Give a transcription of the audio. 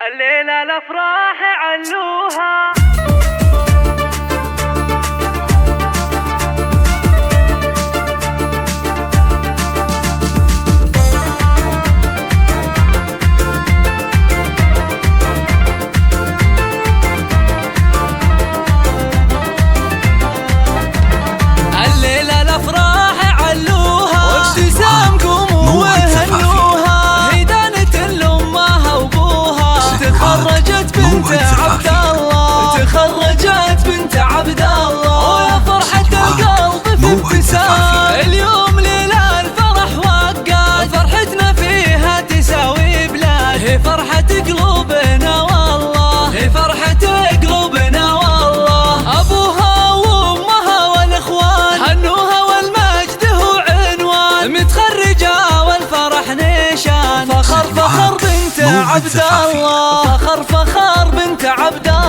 الليلة الأفراح علوها. الليلة الأفراح علوها وابتسامكم وهنوها، هدانة لأمها وأبوها، تخرجت بنت عبد الله، تخرجت بنت عبد الله، ويا فرحة القلب في ابتسام. اليوم ليلة الفرح وقع، فرحتنا فيها تساوي بلاد، هي فرحة قلوبنا والله، هي فرحة قلوبنا والله. أبوها وأمها والإخوان هنوها والمجد هو عنوان، متخرجة والفرح نيشان، فخر فخر بنت عبد الله، فخر فخر بنت عبد الله.